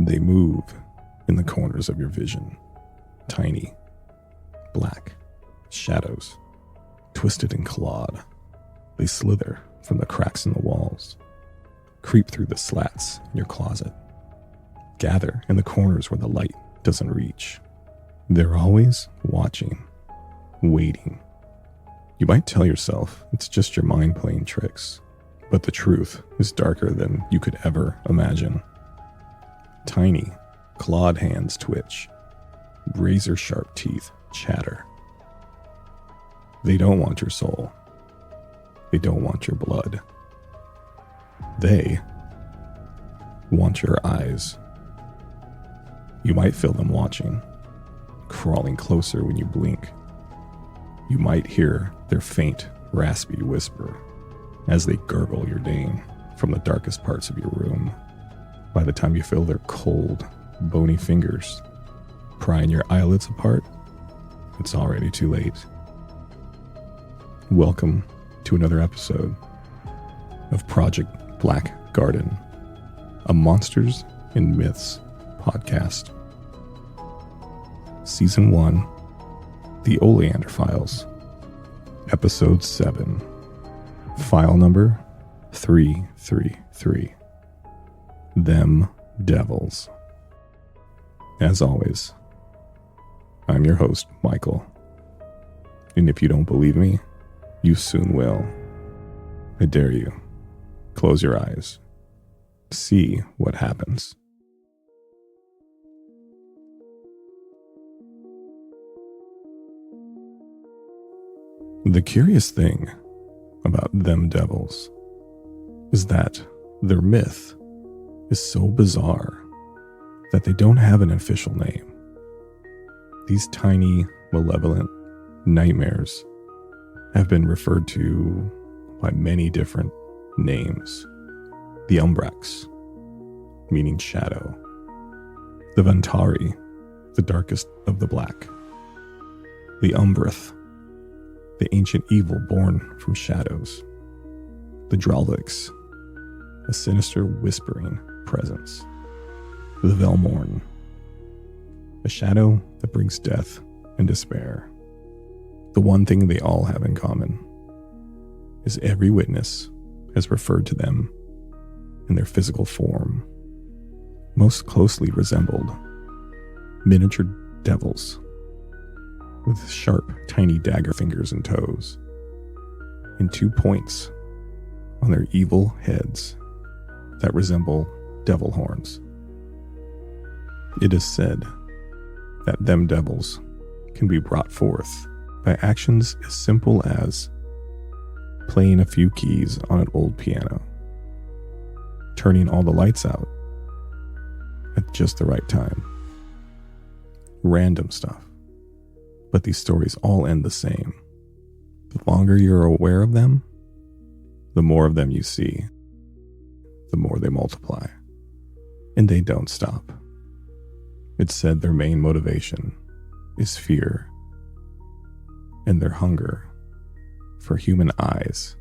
They move in the corners of your vision. Tiny, black shadows, twisted and clawed. They slither from the cracks in the walls, creep through the slats in your closet, gather in the corners where the light doesn't reach. They're always watching, waiting. You might tell yourself it's just your mind playing tricks, but the truth is darker than you could ever imagine. Tiny, clawed hands twitch, razor-sharp teeth chatter. They don't want your soul. They don't want your blood. They want your eyes. You might feel them watching, crawling closer when you blink. You might hear their faint, raspy whisper as they gurgle your name from the darkest parts of your room. By the time you feel their cold, bony fingers prying your eyelids apart, it's already too late. Welcome to another episode of Project Black Garden, a Monsters and Myths podcast. Season 1, The Oleander Files, Episode 7, File number 333, Them Devils. As always, I'm your host, Michael, and if you don't believe me, you soon will. I dare you. Close your eyes. See what happens. The curious thing about them devils is that their myth is so bizarre that they don't have an official name. These tiny, malevolent nightmares have been referred to by many different names. The Umbrax, meaning shadow. The Vantari, the darkest of the black. The Umbrith, the ancient evil born from shadows. The Dralvix, a sinister whispering presence. The Velmorn, a shadow that brings death and despair. The one thing they all have in common is every witness has referred to them in their physical form, most closely resembled miniature devils with sharp, tiny dagger fingers and toes, and 2 points on their evil heads that resemble devil horns. It is said that them devils can be brought forth by actions as simple as playing a few keys on an old piano, turning all the lights out at just the right time. Random stuff. But these stories all end the same. The longer you're aware of them, the more of them you see, the more they multiply. And they don't stop. It's said their main motivation is fear and their hunger for human eyes.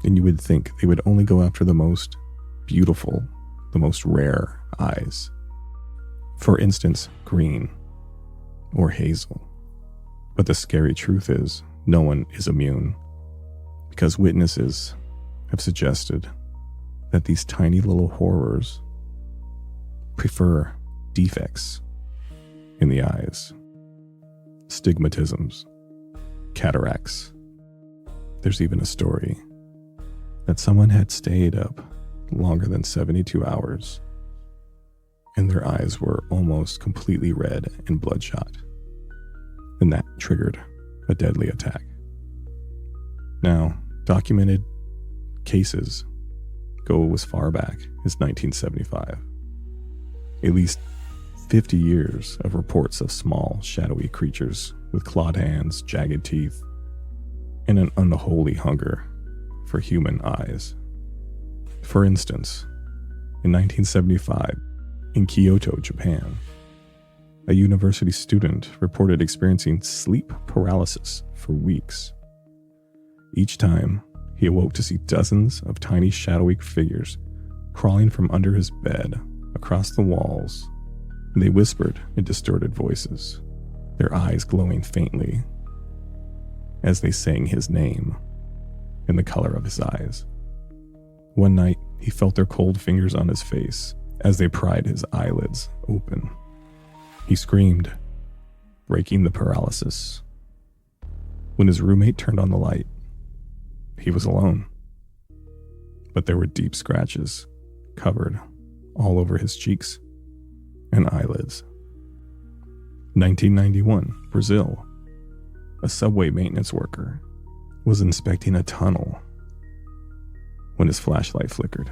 And you would think they would only go after the most beautiful, the most rare eyes. For instance, green or hazel. But the scary truth is, no one is immune, because witnesses have suggested that these tiny little horrors prefer defects in the eyes, stigmatisms, cataracts. There's even a story that someone had stayed up longer than 72 hours and their eyes were almost completely red and bloodshot, and that triggered a deadly attack. Now, documented cases go as far back as 1975. At least 50 years of reports of small, shadowy creatures with clawed hands, jagged teeth, and an unholy hunger for human eyes. For instance, in 1975, in Kyoto, Japan, a university student reported experiencing sleep paralysis for weeks. Each time, he awoke to see dozens of tiny shadowy figures crawling from under his bed across the walls. They whispered in distorted voices, their eyes glowing faintly as they sang his name in the color of his eyes. One night, he felt their cold fingers on his face as they pried his eyelids open. He screamed, breaking the paralysis. When his roommate turned on the light, he was alone. But there were deep scratches covered all over his cheeks and eyelids. 1991, Brazil. A subway maintenance worker was inspecting a tunnel when his flashlight flickered.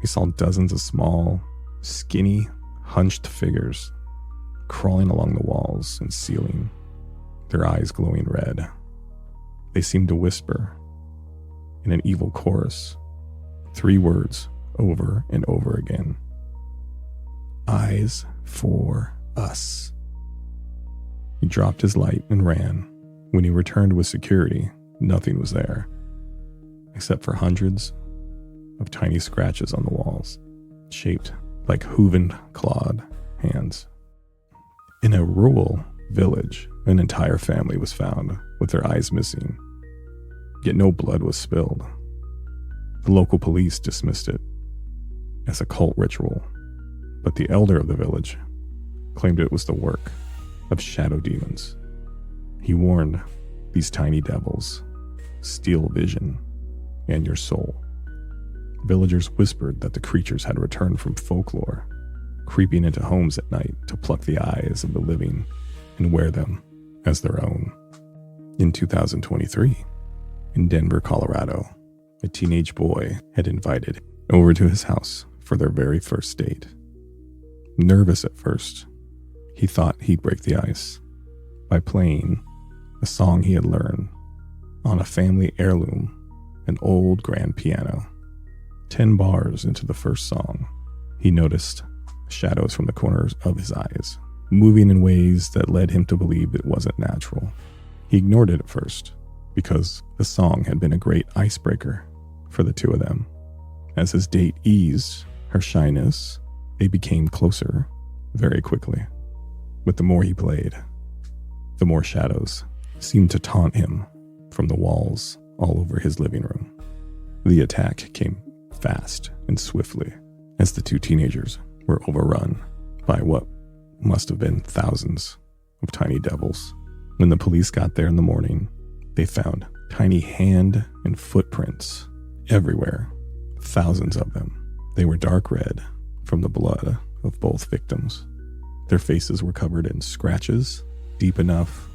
He saw dozens of small, skinny, hunched figures crawling along the walls and ceiling, their eyes glowing red. They seemed to whisper in an evil chorus, 3 words over and over again. Eyes for us. He dropped his light and ran. When he returned with security, nothing was there, except for hundreds of tiny scratches on the walls, shaped like hooven clawed hands. In a rural village, an entire family was found with their eyes missing, yet no blood was spilled. The local police dismissed it as a cult ritual, but the elder of the village claimed it was the work of shadow demons. He warned, these tiny devils steal vision and your soul. Villagers whispered that the creatures had returned from folklore, creeping into homes at night to pluck the eyes of the living and wear them as their own. In 2023, in Denver, Colorado, a teenage boy had invited over to his house for their very first date. Nervous at first, he thought he'd break the ice by playing a song he had learned on a family heirloom, an old grand piano. 10 bars into the first song, he noticed shadows from the corners of his eyes, moving in ways that led him to believe it wasn't natural. He ignored it at first, because the song had been a great icebreaker for the two of them. As his date eased her shyness, they became closer very quickly. But the more he played, the more shadows seemed to taunt him from the walls all over his living room. The attack came fast and swiftly as the two teenagers were overrun by what must have been thousands of tiny devils. When the police got there in the morning, they found tiny hand and footprints everywhere, thousands of them. They were dark red from the blood of both victims. Their faces were covered in scratches deep enough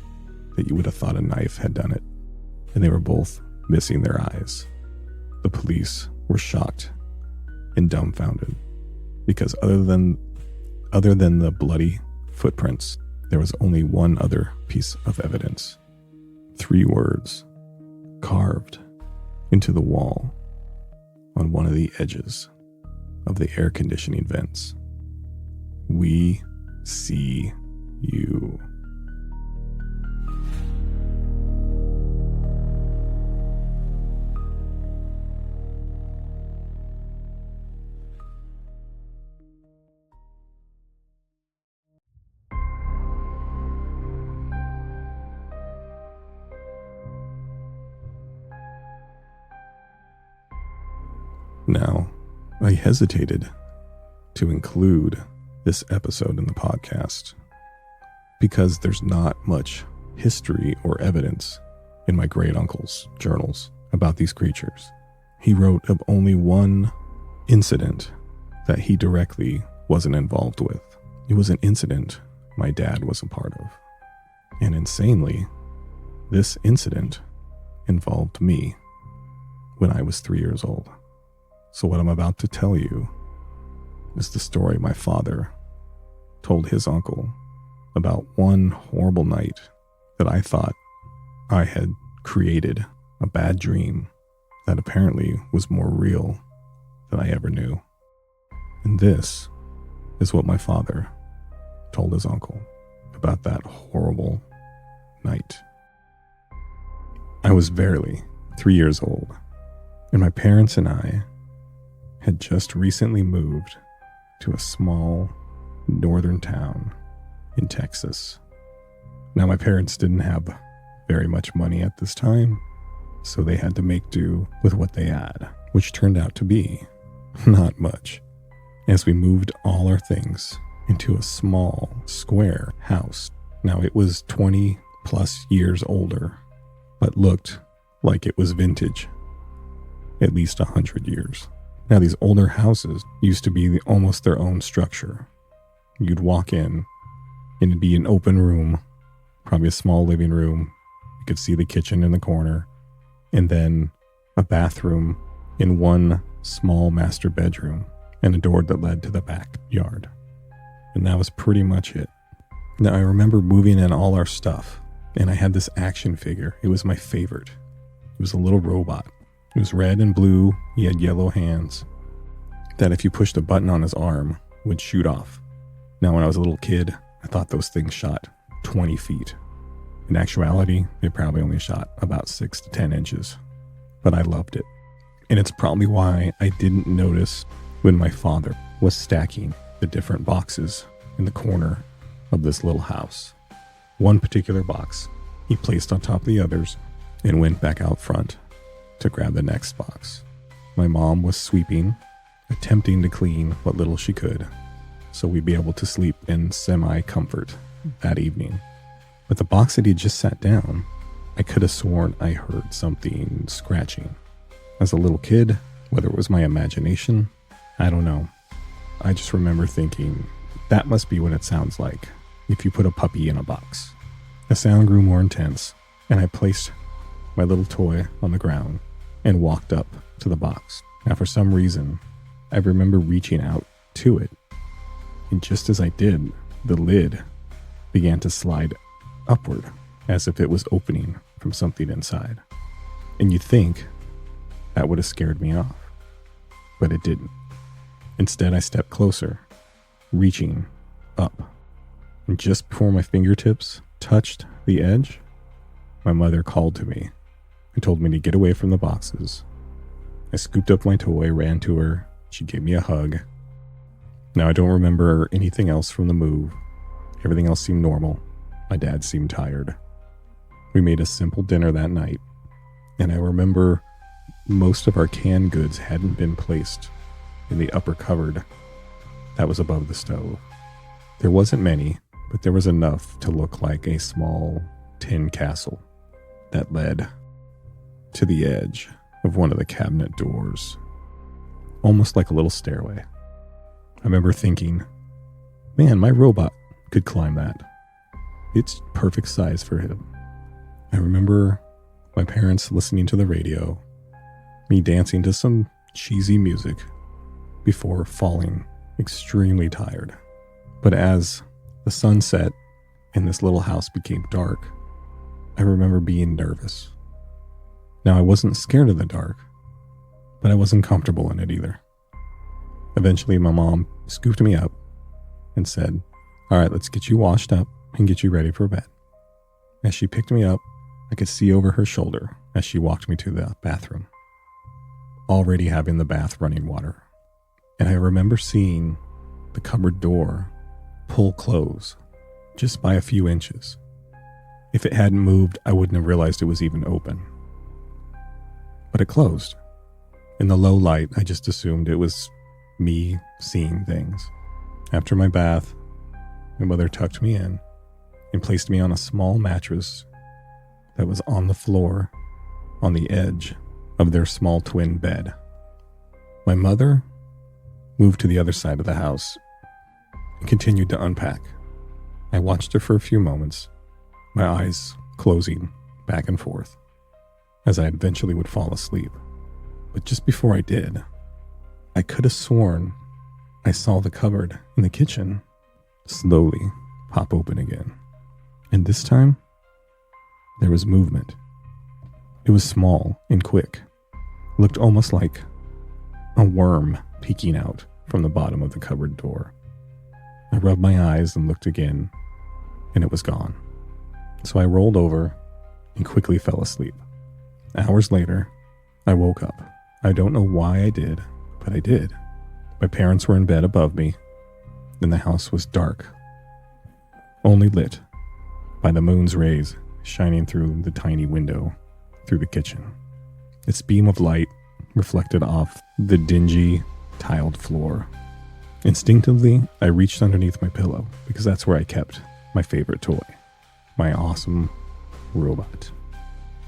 that you would have thought a knife had done it, and they were both missing their eyes. The police were shocked and dumbfounded because other than the bloody footprints, there was only one other piece of evidence. 3 words carved into the wall on one of the edges of the air conditioning vents. We see you. Now, I hesitated to include this episode in the podcast because there's not much history or evidence in my great uncle's journals about these creatures. He wrote of only one incident that he directly wasn't involved with. It was an incident my dad was a part of. And insanely, this incident involved me when I was 3 years old. So what I'm about to tell you is the story my father told his uncle about one horrible night that I thought I had created a bad dream that apparently was more real than I ever knew. And this is what my father told his uncle about that horrible night. I was barely 3 years old, and my parents and I had just recently moved to a small northern town in Texas. Now, my parents didn't have very much money at this time, so they had to make do with what they had, which turned out to be not much, as we moved all our things into a small, square house. Now, it was 20 plus years older, but looked like it was vintage, at least 100 years. Now, these older houses used to be almost their own structure. You'd walk in, and it'd be an open room, probably a small living room. You could see the kitchen in the corner, and then a bathroom in one small master bedroom, and a door that led to the backyard. And that was pretty much it. Now, I remember moving in all our stuff, and I had this action figure. It was my favorite. It was a little robot. It was red and blue. He had yellow hands that if you pushed a button on his arm, would shoot off. Now, when I was a little kid, I thought those things shot 20 feet. In actuality, they probably only shot about 6 to 10 inches. But I loved it. And it's probably why I didn't notice when my father was stacking the different boxes in the corner of this little house. One particular box he placed on top of the others and went back out front to grab the next box. My mom was sweeping, attempting to clean what little she could, so we'd be able to sleep in semi-comfort that evening. But the box that he just sat down, I could have sworn I heard something scratching. As a little kid, whether it was my imagination, I don't know. I just remember thinking, that must be what it sounds like if you put a puppy in a box. The sound grew more intense, and I placed my little toy on the ground and walked up to the box. Now, for some reason, I remember reaching out to it, and just as I did, the lid began to slide upward as if it was opening from something inside. And you'd think that would have scared me off, but it didn't. Instead, I stepped closer, reaching up, and just before my fingertips touched the edge, my mother called to me and told me to get away from the boxes. I scooped up my toy, ran to her. She gave me a hug. Now, I don't remember anything else from the move. Everything else seemed normal. My dad seemed tired. We made a simple dinner that night, and I remember most of our canned goods hadn't been placed in the upper cupboard that was above the stove. There wasn't many, but there was enough to look like a small tin castle that led to the edge of one of the cabinet doors, almost like a little stairway. I remember thinking, man, my robot could climb that. It's perfect size for him. I remember my parents listening to the radio, me dancing to some cheesy music before falling extremely tired. But as the sun set and this little house became dark, I remember being nervous. Now, I wasn't scared of the dark, but I wasn't comfortable in it either. Eventually, my mom scooped me up and said, all right, let's get you washed up and get you ready for bed. As she picked me up, I could see over her shoulder as she walked me to the bathroom, already having the bath running water. And I remember seeing the cupboard door pull close just by a few inches. If it hadn't moved, I wouldn't have realized it was even open. But it closed. In the low light, I just assumed it was me seeing things. After my bath, my mother tucked me in and placed me on a small mattress that was on the floor on the edge of their small twin bed. My mother moved to the other side of the house and continued to unpack. I watched her for a few moments, my eyes closing back and forth as I eventually would fall asleep. But just before I did, I could have sworn I saw the cupboard in the kitchen slowly pop open again. And this time, there was movement. It was small and quick. It looked almost like a worm peeking out from the bottom of the cupboard door. I rubbed my eyes and looked again, and it was gone. So I rolled over and quickly fell asleep. Hours later, I woke up. I don't know why I did, but I did. My parents were in bed above me, and the house was dark, only lit by the moon's rays shining through the tiny window through the kitchen. Its beam of light reflected off the dingy, tiled floor. Instinctively, I reached underneath my pillow because that's where I kept my favorite toy, my awesome robot.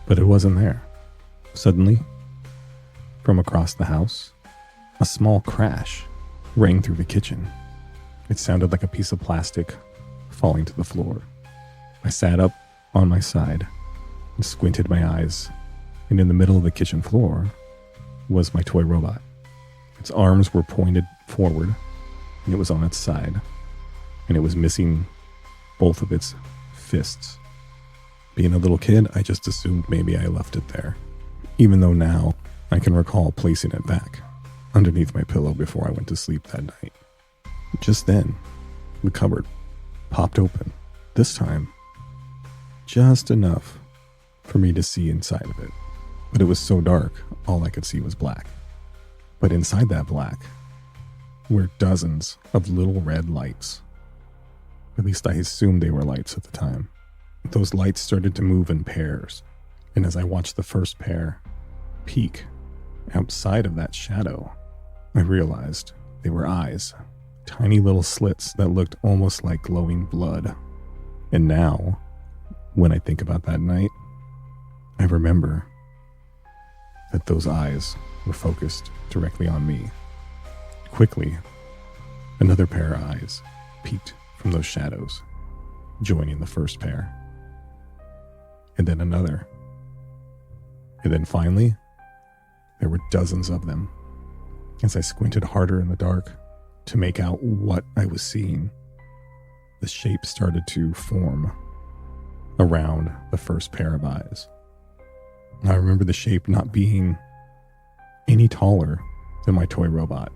But it wasn't there. Suddenly, from across the house, a small crash rang through the kitchen. It sounded like a piece of plastic falling to the floor. I sat up on my side and squinted my eyes, and in the middle of the kitchen floor was my toy robot. Its arms were pointed forward, and it was on its side, and it was missing both of its fists. Being a little kid, I just assumed maybe I left it there, even though now I can recall placing it back underneath my pillow before I went to sleep that night. Just then, the cupboard popped open, this time just enough for me to see inside of it. But it was so dark, all I could see was black. But inside that black were dozens of little red lights. At least I assumed they were lights at the time. Those lights started to move in pairs, and as I watched the first pair peek outside of that shadow, I realized they were eyes, tiny little slits that looked almost like glowing blood. And now, when I think about that night, I remember that those eyes were focused directly on me. Quickly, another pair of eyes peeked from those shadows, joining the first pair. And then another. And then finally, there were dozens of them. As I squinted harder in the dark to make out what I was seeing, the shape started to form around the first pair of eyes. I remember the shape not being any taller than my toy robot,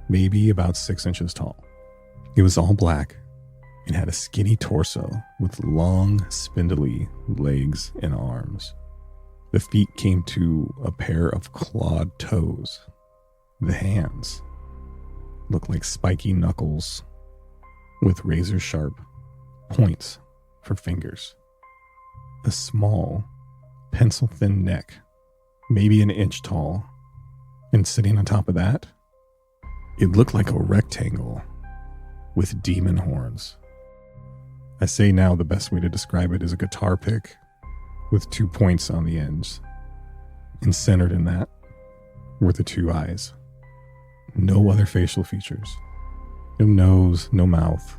maybe about 6 inches tall. It was all black and had a skinny torso with long, spindly legs and arms. The feet came to a pair of clawed toes. The hands looked like spiky knuckles with razor-sharp points for fingers. A small, pencil-thin neck, maybe an inch tall, and sitting on top of that, it looked like a rectangle with demon horns. I say now the best way to describe it is a guitar pick with 2 points on the ends, and centered in that were the 2 eyes. No other facial features. No nose, no mouth,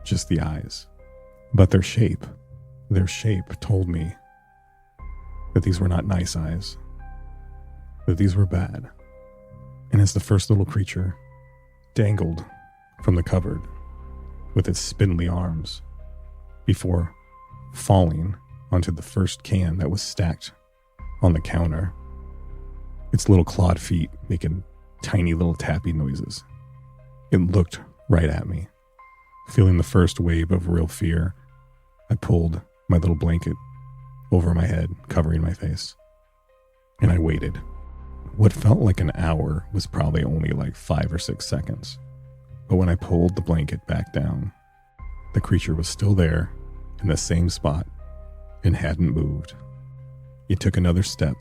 just the eyes. But their shape told me that these were not nice eyes, that these were bad. And as the first little creature dangled from the cupboard with its spindly arms before falling onto the first can that was stacked on the counter, its little clawed feet making tiny little tappy noises, it looked right at me. Feeling the first wave of real fear, I pulled my little blanket over my head, covering my face, and I waited. What felt like an hour was probably only like 5 or 6 seconds. But when I pulled the blanket back down, the creature was still there in the same spot and hadn't moved. It took another step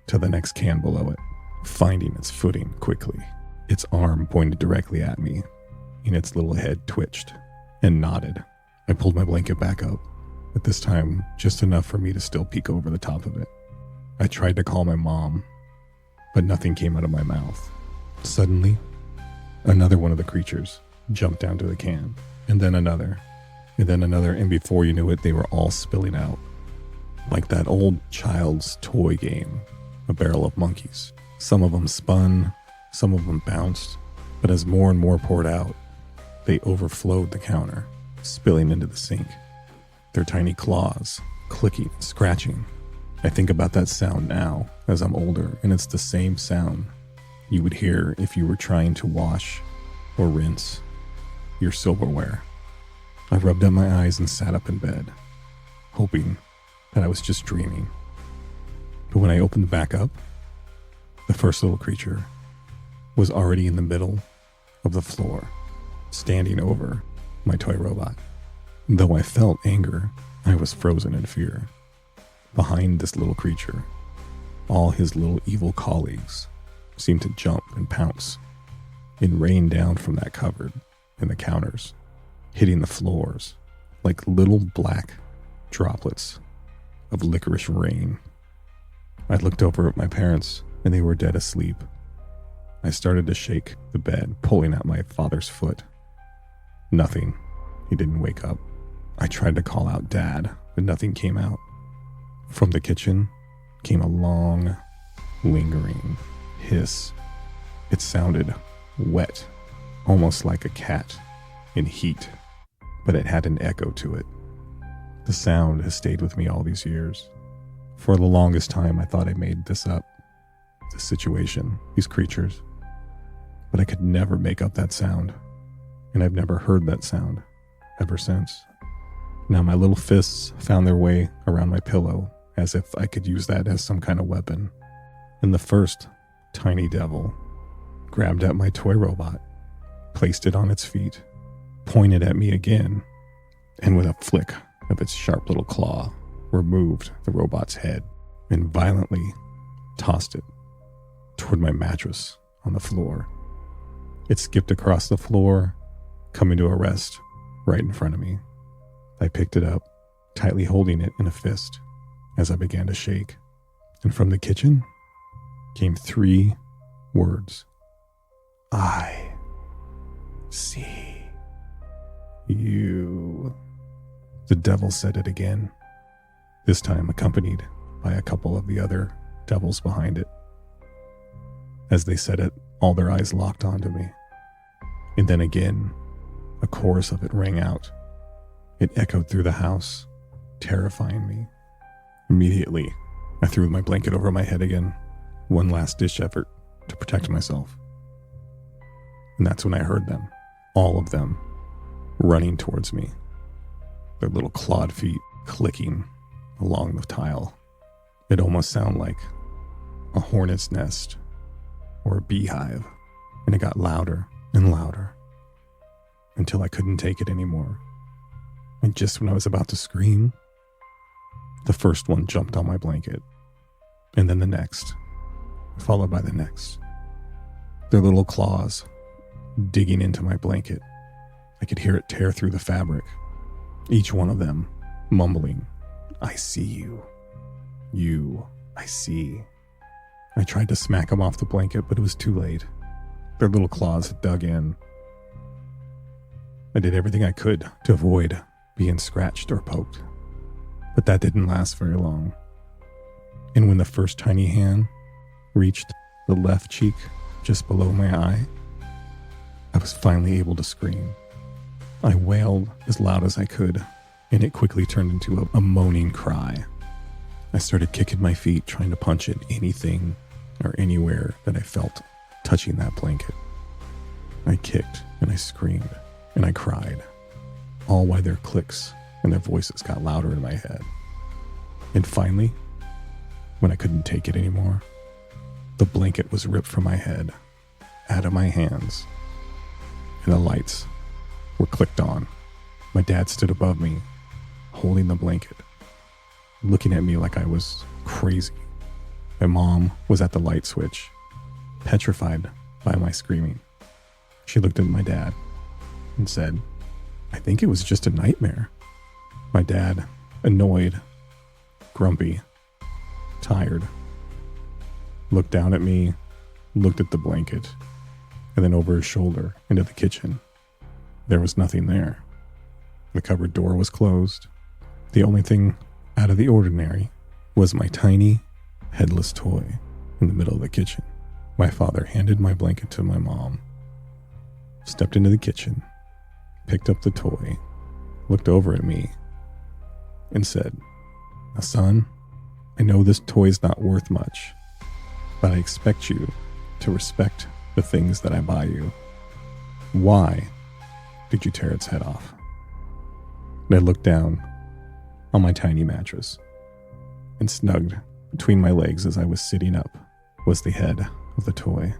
to the next can below it, finding its footing quickly. Its arm pointed directly at me, and its little head twitched and nodded. I pulled my blanket back up, but this time just enough for me to still peek over the top of it. I tried to call my mom, but nothing came out of my mouth. Suddenly, another one of the creatures jumped down to the can, and then another, and before you knew it, they were all spilling out. Like that old child's toy game, a barrel of monkeys. Some of them spun, some of them bounced, but as more and more poured out, they overflowed the counter, spilling into the sink. Their tiny claws clicking, scratching. I think about that sound now as I'm older, and it's the same sound you would hear if you were trying to wash or rinse your silverware. I rubbed up my eyes and sat up in bed, hoping that I was just dreaming. But when I opened back up, the first little creature was already in the middle of the floor, standing over my toy robot. Though I felt anger, I was frozen in fear. Behind this little creature, all his little evil colleagues seemed to jump and pounce and rain down from that cupboard and the counters, hitting the floors like little black droplets of licorice rain. I looked over at my parents and they were dead asleep. I started to shake the bed, pulling at my father's foot. Nothing. He didn't wake up. I tried to call out Dad, but nothing came out. From the kitchen came a long, lingering hiss. It sounded wet, almost like a cat in heat, but it had an echo to it. The sound has stayed with me all these years. For the longest time, I thought I made this up, this situation, these creatures. But I could never make up that sound, and I've never heard that sound ever since. Now my little fists found their way around my pillow as if I could use that as some kind of weapon. And the first tiny devil grabbed at my toy robot, placed it on its feet, pointed at me again, and with a flick of its sharp little claw, removed the robot's head and violently tossed it toward my mattress on the floor. It skipped across the floor, coming to a rest right in front of me. I picked it up, tightly holding it in a fist as I began to shake. And from the kitchen came 3 words. I see you. The devil said it again, this time accompanied by a couple of the other devils behind it. As they said it, all their eyes locked onto me. And then again, a chorus of it rang out. It echoed through the house, terrifying me. Immediately, I threw my blanket over my head again, one last ditch effort to protect myself. And that's when I heard them, all of them, running towards me, their little clawed feet clicking along the tile. It almost sounded like a hornet's nest or a beehive, and it got louder and louder until I couldn't take it anymore. And just when I was about to scream, the first one jumped on my blanket, and then the next, followed by the next. Their little claws digging into my blanket. I could hear it tear through the fabric, each one of them mumbling, I see you. You, I see. I tried to smack them off the blanket, but it was too late. Their little claws had dug in. I did everything I could to avoid being scratched or poked, but that didn't last very long. And when the first tiny hand reached the left cheek just below my eye, I was finally able to scream. I wailed as loud as I could, and it quickly turned into a moaning cry. I started kicking my feet, trying to punch at anything or anywhere that I felt touching that blanket. I kicked and I screamed and I cried, all while their clicks and their voices got louder in my head. And finally, when I couldn't take it anymore, the blanket was ripped from my head, out of my hands, and the lights were clicked on. My dad stood above me, holding the blanket, looking at me like I was crazy. My mom was at the light switch, petrified by my screaming. She looked at my dad and said, I think it was just a nightmare. My dad, annoyed, grumpy, tired, looked down at me, looked at the blanket, and then over his shoulder into the kitchen. There was nothing there. The cupboard door was closed. The only thing out of the ordinary was my tiny, headless toy in the middle of the kitchen. My father handed my blanket to my mom, stepped into the kitchen, picked up the toy, looked over at me, and said, Now, son, I know this toy's not worth much, but I expect you to respect the things that I buy you. Why did you tear its head off? And I looked down on my tiny mattress, and snugged between my legs as I was sitting up was the head of the toy.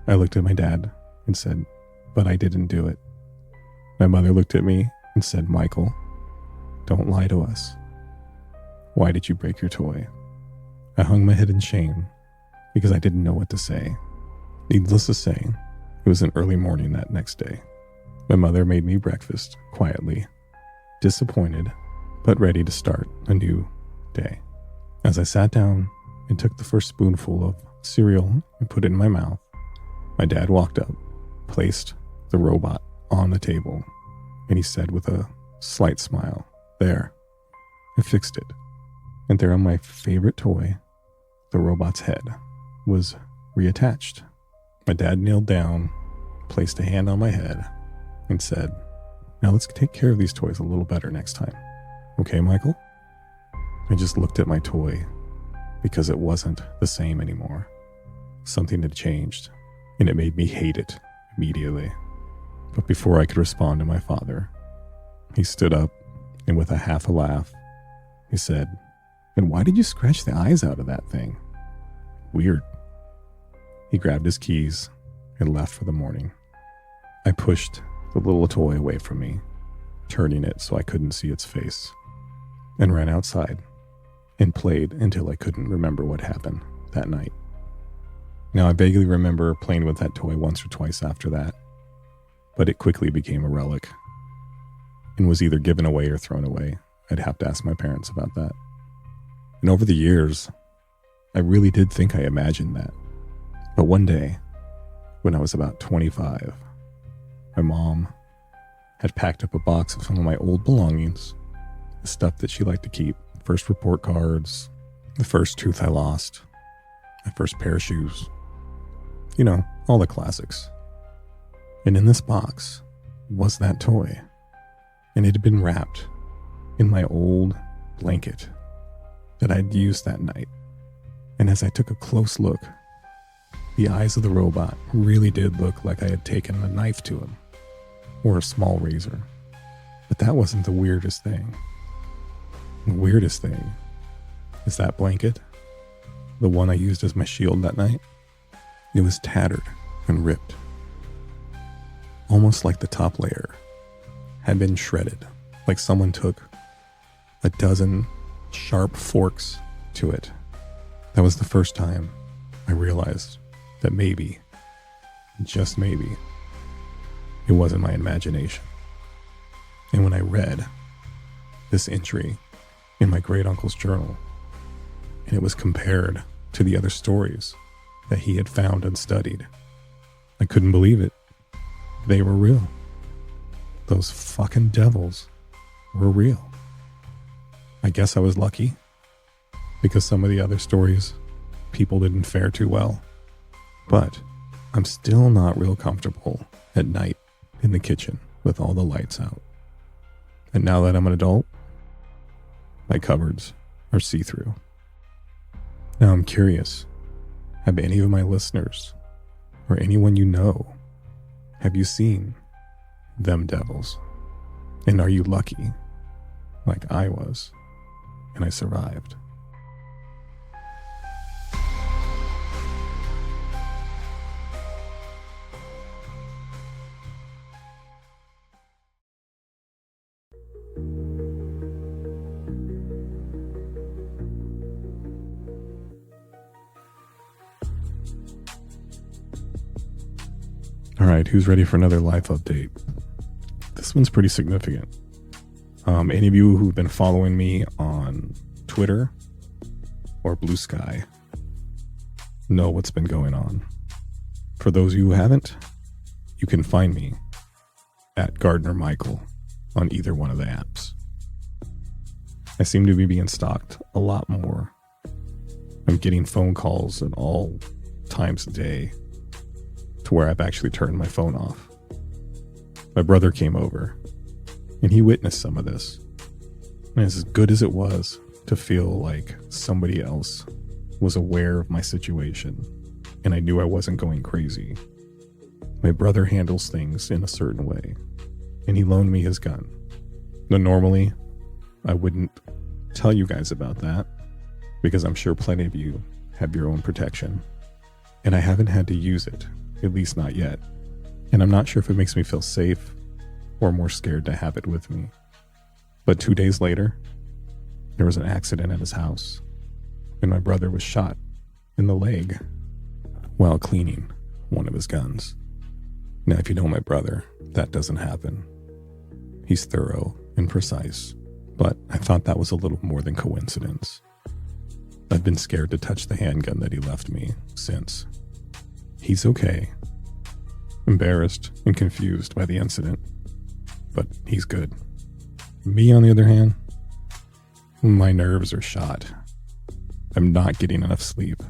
I looked at my dad and said, But I didn't do it. My mother looked at me and said, "Michael, don't lie to us. Why did you break your toy?" I hung my head in shame because I didn't know what to say. Needless to say, it was an early morning that next day. My mother made me breakfast quietly, disappointed, but ready to start a new day. As I sat down and took the first spoonful of cereal and put it in my mouth, my dad walked up, placed the robot on the table, and he said with a slight smile, "There, I fixed it." And there on my favorite toy, the robot's head, was reattached. My dad kneeled down, placed a hand on my head, and said, "Now let's take care of these toys a little better next time. Okay, Michael?" I just looked at my toy because it wasn't the same anymore. Something had changed, and it made me hate it immediately. But before I could respond to my father, he stood up, and with a half a laugh, he said, "And why did you scratch the eyes out of that thing? Weird." He grabbed his keys and left for the morning. I pushed the little toy away from me, turning it so I couldn't see its face, and ran outside and played until I couldn't remember what happened that night. Now, I vaguely remember playing with that toy once or twice after that, but it quickly became a relic and was either given away or thrown away. I'd have to ask my parents about that. And over the years, I really did think I imagined that. But one day, when I was about 25, my mom had packed up a box of some of my old belongings, the stuff that she liked to keep, first report cards, the first tooth I lost, my first pair of shoes, you know, all the classics. And in this box was that toy, and it had been wrapped in my old blanket that I'd used that night. And as I took a close look, the eyes of the robot really did look like I had taken a knife to him, or a small razor. But that wasn't the weirdest thing. The weirdest thing is that blanket, the one I used as my shield that night. It was tattered and ripped, almost like the top layer had been shredded, like someone took a dozen sharp forks to it. That was the first time I realized that maybe, just maybe, it wasn't my imagination. And when I read this entry in my great uncle's journal, and it was compared to the other stories that he had found and studied, I couldn't believe it. They were real. Those fucking devils were real. I guess I was lucky, because some of the other stories, people didn't fare too well. But I'm still not real comfortable at night in the kitchen with all the lights out. And now that I'm an adult, my cupboards are see-through. Now I'm curious, have any of my listeners, or anyone you know, have you seen them devils? And are you lucky, like I was, and I survived? All right, who's ready for another life update? This one's pretty significant. Any of you who've been following me on Twitter or Blue Sky know what's been going on. For those of you who haven't, you can find me at Gardner Michael on either one of the apps. I seem to be being stalked a lot more. I'm getting phone calls at all times of day, to where I've actually turned my phone off. My brother came over, and he witnessed some of this. And as good as it was to feel like somebody else was aware of my situation, and I knew I wasn't going crazy, my brother handles things in a certain way, and he loaned me his gun. Now, normally, I wouldn't tell you guys about that, because I'm sure plenty of you have your own protection, and I haven't had to use it. At least not yet. And I'm not sure if it makes me feel safe or more scared to have it with me. But 2 days later, there was an accident at his house, and my brother was shot in the leg while cleaning one of his guns. Now, if you know my brother, that doesn't happen. He's thorough and precise, but I thought that was a little more than coincidence. I've been scared to touch the handgun that he left me since. He's okay, embarrassed and confused by the incident, but he's good. Me, on the other hand, my nerves are shot. I'm not getting enough sleep.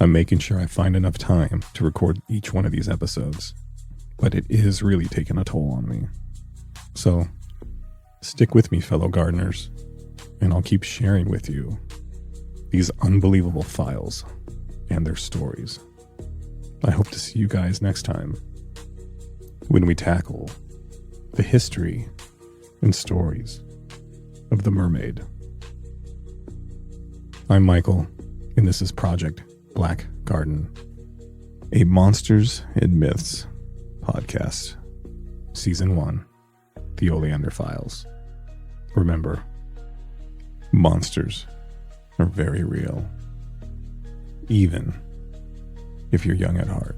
I'm making sure I find enough time to record each one of these episodes, but it is really taking a toll on me. So, stick with me, fellow gardeners, and I'll keep sharing with you these unbelievable files and their stories. I hope to see you guys next time when we tackle the history and stories of the mermaid. I'm Michael, and this is Project Black Garden, a Monsters and Myths podcast, Season 1, The Oleander Files. Remember, monsters are very real, even if you're young at heart.